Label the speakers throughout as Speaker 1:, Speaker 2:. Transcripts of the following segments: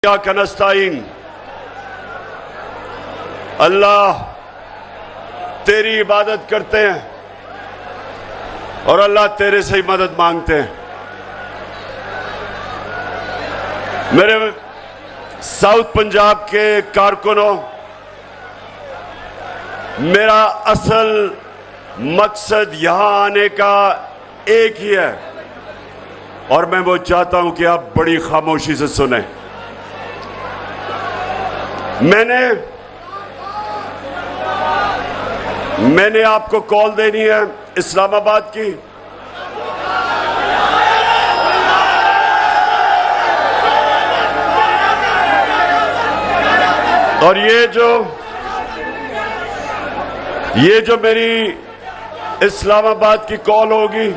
Speaker 1: इय्याका नस्ताईन। अल्लाह तेरी इबादत करते हैं और अल्लाह तेरे से ही मदद मांगते हैं। मेरे साउथ पंजाब के कारकुनों, मेरा असल मकसद यहां आने का एक ही है और मैं वो चाहता हूं कि आप बड़ी खामोशी से सुने। मैंने आपको कॉल देनी है इस्लामाबाद की। और ये जो मेरी इस्लामाबाद की कॉल होगी,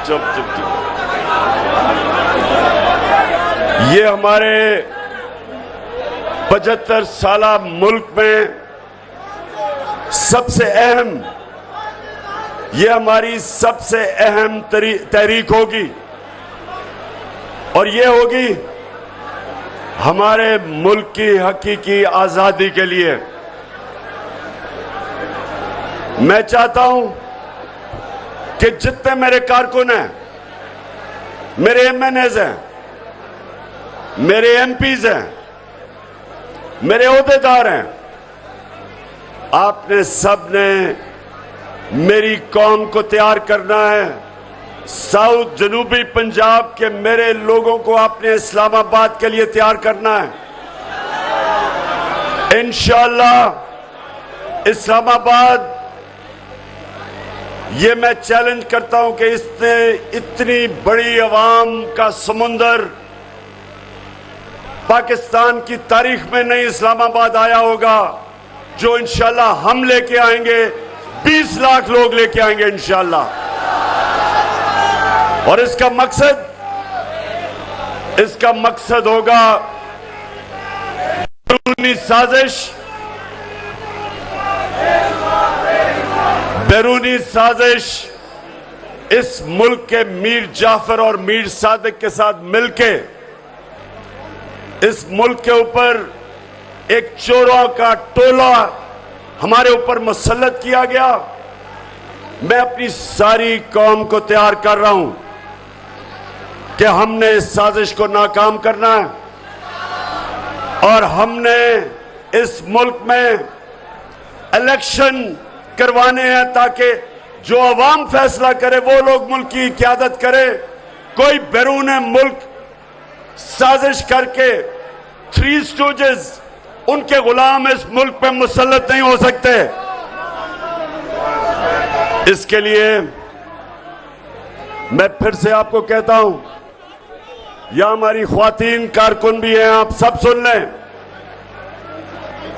Speaker 1: चुप चुप चुप, ये हमारे 75 साला मुल्क में सबसे अहम, ये हमारी सबसे अहम तहरीक होगी और ये होगी हमारे मुल्क की हकीकी आजादी के लिए। मैं चाहता हूं कि जितने मेरे कारकुन हैं, मेरे एमएनएज हैं, मेरे एमपीज हैं, मेरे ओहदेदार हैं, आपने सबने मेरी कौम को तैयार करना है। साउथ जनूबी पंजाब के मेरे लोगों को आपने इस्लामाबाद के लिए तैयार करना है। इंशाअल्लाह इस्लामाबाद, ये मैं चैलेंज करता हूं कि इसने इतनी बड़ी आवाम का समुंदर पाकिस्तान की तारीख में नहीं इस्लामाबाद आया होगा, जो इंशाअल्लाह हम लेके आएंगे। 20 लाख लोग लेके आएंगे इंशाअल्लाह। और इसका मकसद होगा बैरूनी साजिश इस मुल्क के मीर जाफर और मीर सादिक के साथ मिलके इस मुल्क के ऊपर एक चोरों का टोला हमारे ऊपर मुसल्लत किया गया। मैं अपनी सारी कौम को तैयार कर रहा हूं कि हमने इस साजिश को नाकाम करना है और हमने इस मुल्क में इलेक्शन करवाने हैं ताकि जो अवाम फैसला करे वो लोग मुल्क की क़यादत करे। कोई बैरून मुल्क साजिश करके 3 स्टूजेस, उनके गुलाम इस मुल्क पे मुसल्लत नहीं हो सकते। इसके लिए मैं फिर से आपको कहता हूं, यहां हमारी ख्वातीन कारकुन भी हैं, आप सब सुन लें।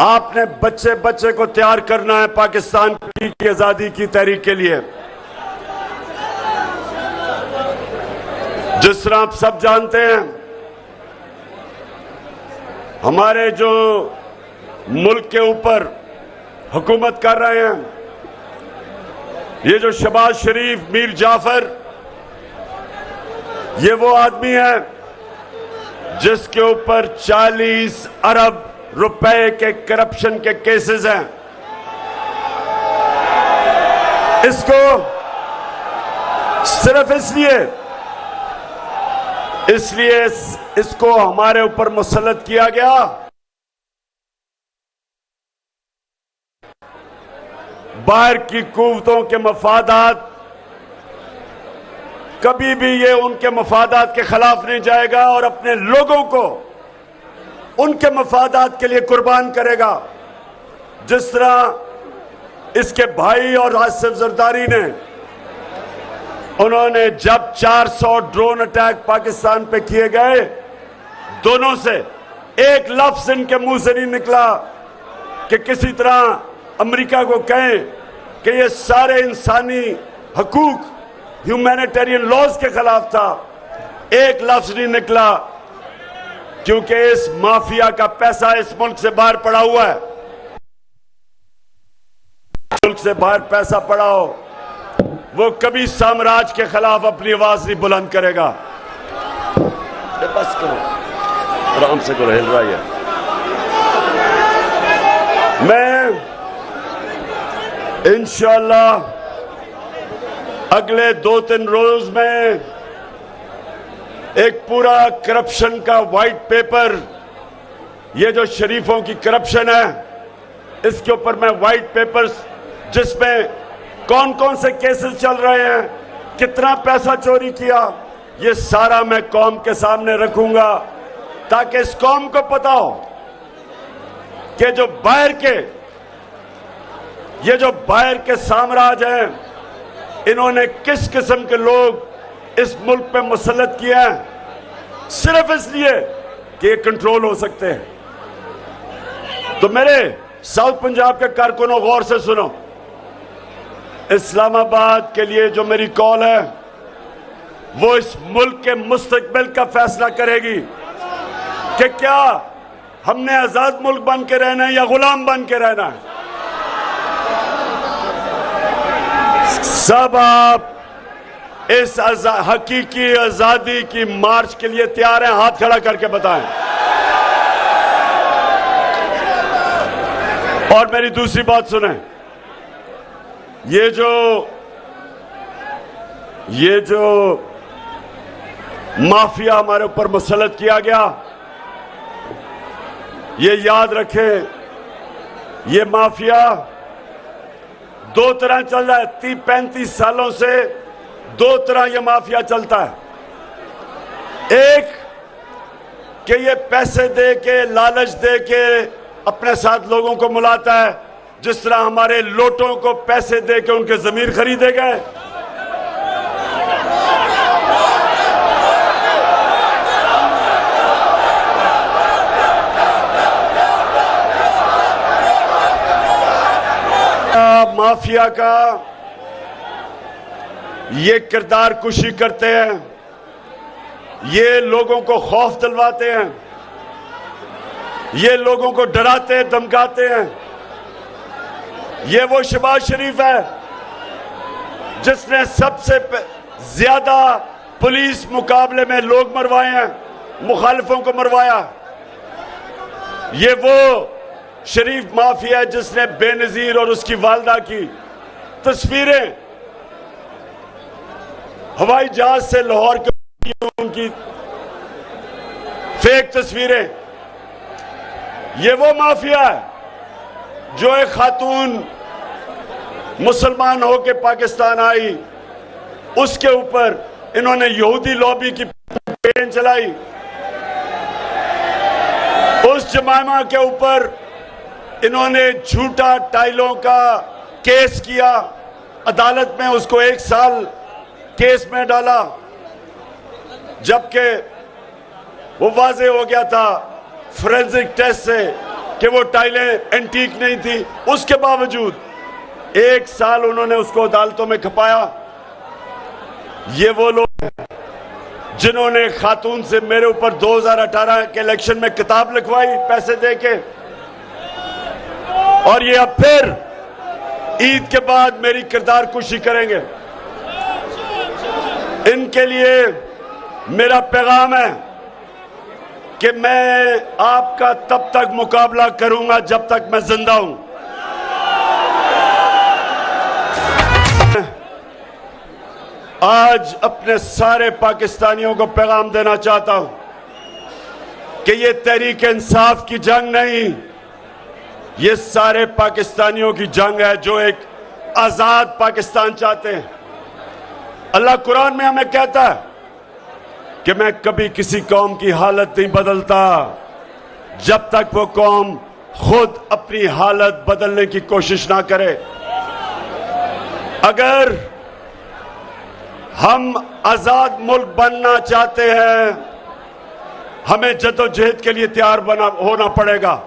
Speaker 1: आपने बच्चे बच्चे को तैयार करना है पाकिस्तान की आजादी की तहरीक के लिए। जिस तरह आप सब जानते हैं, हमारे जो मुल्क के ऊपर हुकूमत कर रहे हैं, ये जो शहबाज शरीफ, मीर जाफर, ये वो आदमी है जिसके ऊपर 40 अरब रुपए के करप्शन के केसेस हैं। इसको सिर्फ इसलिए इसको हमारे ऊपर मुसल्लत किया गया। बाहर की कुव्वतों के मफादात, कभी भी ये उनके मफादात के खिलाफ नहीं जाएगा और अपने लोगों को उनके मफादात के लिए कुर्बान करेगा। जिस तरह इसके भाई और आसिफ जरदारी ने, उन्होंने जब 400 ड्रोन अटैक पाकिस्तान पे किए गए, दोनों से एक लफ्ज इनके मुंह से नहीं निकला कि किसी तरह अमेरिका को कहें कि ये सारे इंसानी हकूक, ह्यूमैनिटेरियन लॉज के खिलाफ था। एक लफ्ज नहीं निकला, क्योंकि इस माफिया का पैसा इस मुल्क से बाहर पड़ा हुआ है। मुल्क से बाहर पैसा पड़ा हो, वो कभी साम्राज्य के खिलाफ अपनी आवाज नहीं बुलंद करेगा। बस करो, आराम से करो, हिल रहा है। मैं इंशाअल्लाह अगले 2-3 रोज में एक पूरा करप्शन का व्हाइट पेपर, ये जो शरीफों की करप्शन है, इसके ऊपर मैं व्हाइट पेपर्स, जिसमें कौन कौन से केसेस चल रहे हैं, कितना पैसा चोरी किया, ये सारा मैं कौम के सामने रखूंगा, ताकि इस कौम को पता हो कि जो बाहर के साम्राज्य हैं, इन्होंने किस किस्म के लोग इस मुल्क पे मुसल्लत किए हैं, सिर्फ इसलिए कि ये कंट्रोल हो सकते हैं। तो मेरे साउथ पंजाब के कारकुनों, गौर से सुनो, इस्लामाबाद के लिए जो मेरी कॉल है, वो इस मुल्क के मुस्तकबिल का फैसला करेगी कि क्या हमने आजाद मुल्क बन के रहना है या गुलाम बन के रहना है। सब आप इस हकीकी आजादी की मार्च के लिए तैयार हैं? हाथ खड़ा करके बताएं। और मेरी दूसरी बात सुने, ये जो माफिया हमारे ऊपर मुसल्लत किया गया, ये याद रखें, ये माफिया दो तरह चल रहा है। 30-35 सालों से दो तरह ये माफिया चलता है। एक कि ये पैसे दे के, लालच दे के अपने साथ लोगों को मुलाता है, जिस तरह हमारे लोटों को पैसे दे के उनके जमीर खरीदे गए। माफिया का ये किरदार कुशी करते हैं, ये लोगों को खौफ दिलवाते हैं, ये लोगों को डराते धमकाते हैं। ये वो शहबाज शरीफ है जिसने सबसे ज्यादा पुलिस मुकाबले में लोग मरवाए हैं, मुखालिफों को मरवाया। ये वो शरीफ माफिया है जिसने बेनजीर और उसकी वालदा की तस्वीरें हवाई जहाज से लाहौर की उनकी फेक तस्वीरें। ये वो माफिया है जो एक खातून मुसलमान होके पाकिस्तान आई, उसके ऊपर इन्होंने यहूदी लॉबी की पेन चलाई। उस जमाना के ऊपर इन्होंने झूठा टाइलों का केस किया, अदालत में उसको 1 साल केस में डाला, जबकि वो वाजे हो गया था फोरेंसिक टेस्ट से कि वो टाइलें एंटीक नहीं थी। उसके बावजूद 1 साल उन्होंने उसको अदालतों में खपाया। ये वो लोग हैं जिन्होंने खातून से मेरे ऊपर 2018 के इलेक्शन में किताब लिखवाई पैसे देके, और ये अब फिर ईद के बाद मेरी किरदार कुशी करेंगे। इनके लिए मेरा पैगाम है कि मैं आपका तब तक मुकाबला करूंगा जब तक मैं जिंदा हूं। आज अपने सारे पाकिस्तानियों को पैगाम देना चाहता हूं कि ये तहरीक इंसाफ की जंग नहीं, ये सारे पाकिस्तानियों की जंग है जो एक आजाद पाकिस्तान चाहते हैं। अल्लाह कुरान में हमें कहता है कि मैं कभी किसी कौम की हालत नहीं बदलता जब तक वो कौम खुद अपनी हालत बदलने की कोशिश ना करे। अगर हम आजाद मुल्क बनना चाहते हैं, हमें जद्दोजहद के लिए तैयार होना पड़ेगा।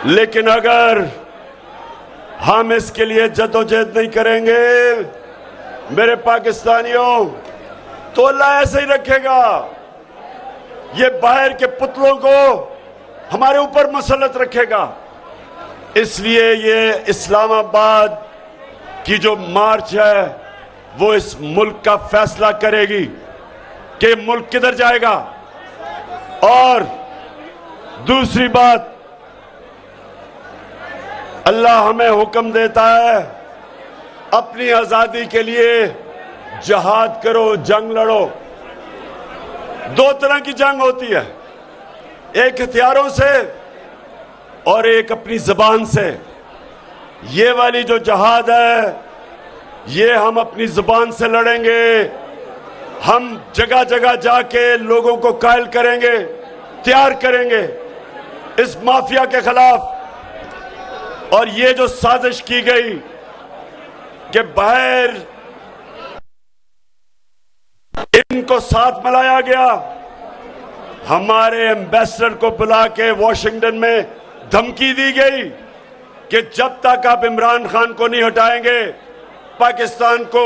Speaker 1: लेकिन अगर हम इसके लिए जद्दोजहद नहीं करेंगे मेरे पाकिस्तानियों, तो अल्लाह ऐसे ही रखेगा। ये बाहर के पुतलों को हमारे ऊपर मुसल्लत रखेगा। इसलिए ये इस्लामाबाद की जो मार्च है वो इस मुल्क का फैसला करेगी कि मुल्क किधर जाएगा। और दूसरी बात, अल्लाह हमें हुक्म देता है अपनी आजादी के लिए जहाद करो, जंग लड़ो। दो तरह की जंग होती है, एक हथियारों से और एक अपनी जबान से। ये वाली जो जहाद है ये हम अपनी जबान से लड़ेंगे। हम जगह जगह जाके लोगों को कायल करेंगे, तैयार करेंगे इस माफिया के खिलाफ। और ये जो साजिश की गई कि बाहर इनको साथ मिलाया गया, हमारे एम्बेसडर को बुला के वॉशिंगटन में धमकी दी गई कि जब तक आप इमरान खान को नहीं हटाएंगे पाकिस्तान को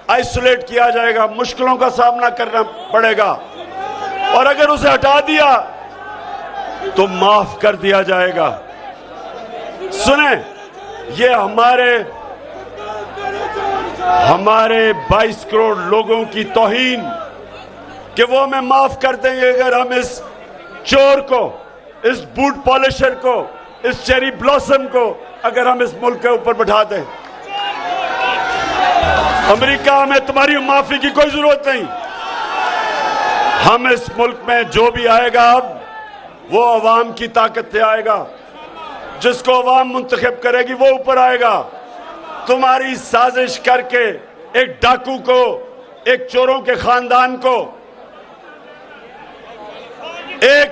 Speaker 1: आइसोलेट किया जाएगा, मुश्किलों का सामना करना पड़ेगा, और अगर उसे हटा दिया तो माफ कर दिया जाएगा। सुने, ये हमारे 22 करोड़ लोगों की तौहीन कि वो हमें माफ कर देंगे अगर हम इस चोर को, इस बूट पॉलिशर को, इस चेरी ब्लॉसम को अगर हम इस मुल्क के ऊपर बैठा दें। अमेरिका, हमें तुम्हारी माफी की कोई जरूरत नहीं। हम इस मुल्क में जो भी आएगा अब वो अवाम की ताकत से आएगा, जिसको अवाम मुंतखब करेगी वो ऊपर आएगा। तुम्हारी साजिश करके एक डाकू को, एक चोरों के खानदान को, एक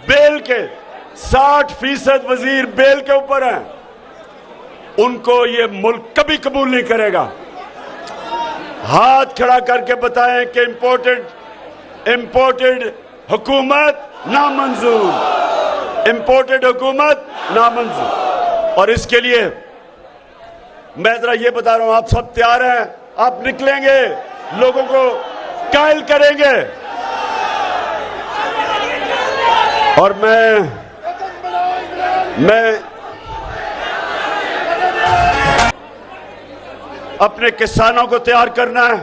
Speaker 1: बेल के 60% वजीर बेल के ऊपर हैं, उनको ये मुल्क कभी कबूल नहीं करेगा। हाथ खड़ा करके बताएं कि इंपोर्टेड हुकूमत नामंजूर, इंपोर्टेड हुकूमत नामंजूर। और इसके लिए मैं जरा ये बता रहा हूं, आप सब तैयार हैं? आप निकलेंगे, लोगों को कायल करेंगे। और मैं अपने किसानों को तैयार करना है,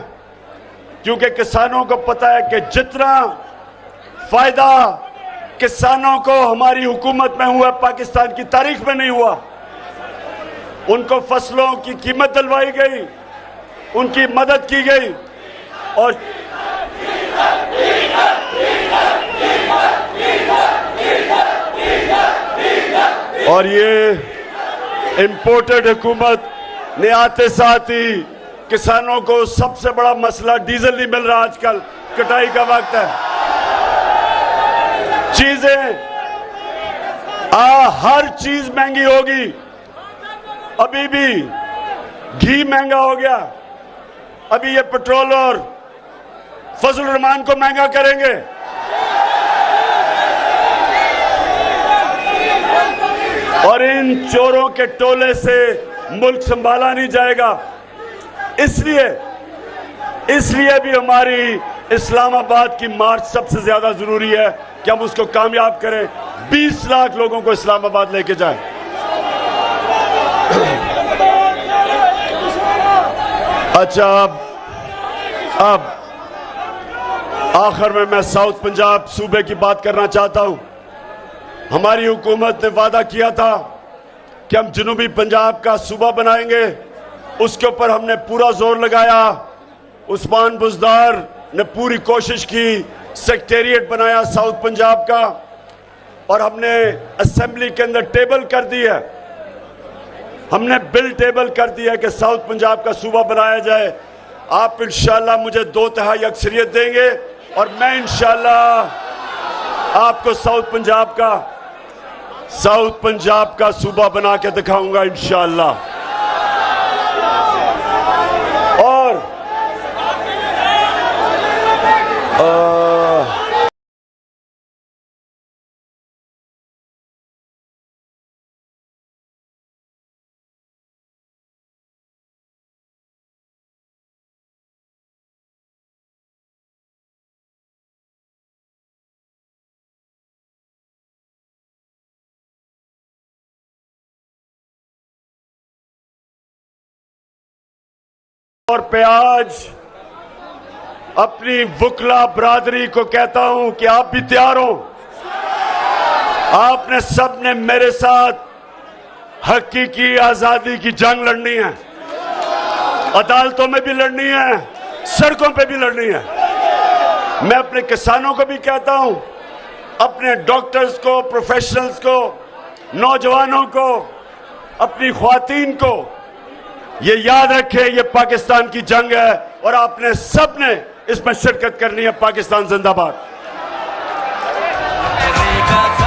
Speaker 1: क्योंकि किसानों को पता है कि जितना फायदा किसानों को हमारी हुकूमत में हुआ पाकिस्तान की तारीख में नहीं हुआ। उनको फसलों की कीमत दिलवाई गई, उनकी मदद की गई, और ये इंपोर्टेड हुकूमत ने आते साथ ही किसानों को सबसे बड़ा मसला डीजल नहीं मिल रहा। आजकल कटाई का वक्त है, हर चीज महंगी होगी। अभी भी घी महंगा हो गया, अभी ये पेट्रोल और फजल रहमान को महंगा करेंगे। और इन चोरों के टोले से मुल्क संभाला नहीं जाएगा। इसलिए भी हमारी इस्लामाबाद की मार्च सबसे ज्यादा जरूरी है कि हम उसको कामयाब करें। 20 लाख लोगों को इस्लामाबाद लेके जाएं। अच्छा, अब आखिर में मैं साउथ पंजाब सूबे की बात करना चाहता हूं। हमारी हुकूमत ने वादा किया था कि हम जनूबी पंजाब का सूबा बनाएंगे, उसके ऊपर हमने पूरा जोर लगाया। उस्मान बुज़दार ने पूरी कोशिश की, सेक्रेटेरिएट बनाया साउथ पंजाब का, और हमने असेंबली के अंदर टेबल कर दी है, हमने बिल टेबल कर दिया है कि साउथ पंजाब का सूबा बनाया जाए। आप इंशाल्लाह मुझे 2/3 अक्सरियत देंगे और मैं इंशाल्लाह आपको साउथ पंजाब का सूबा बना के दिखाऊंगा इंशाल्लाह। और प्याज अपनी वुकला बरादरी को कहता हूं कि आप भी तैयार हो। आपने सबने मेरे साथ हकीकी आजादी की जंग लड़नी है, अदालतों में भी लड़नी है, सड़कों पे भी लड़नी है। मैं अपने किसानों को भी कहता हूं, अपने डॉक्टर्स को, प्रोफेशनल्स को, नौजवानों को, अपनी ख्वातीन को ये याद रखें, ये पाकिस्तान की जंग है और आपने सबने इसमें शिरकत करनी है। पाकिस्तान जिंदाबाद।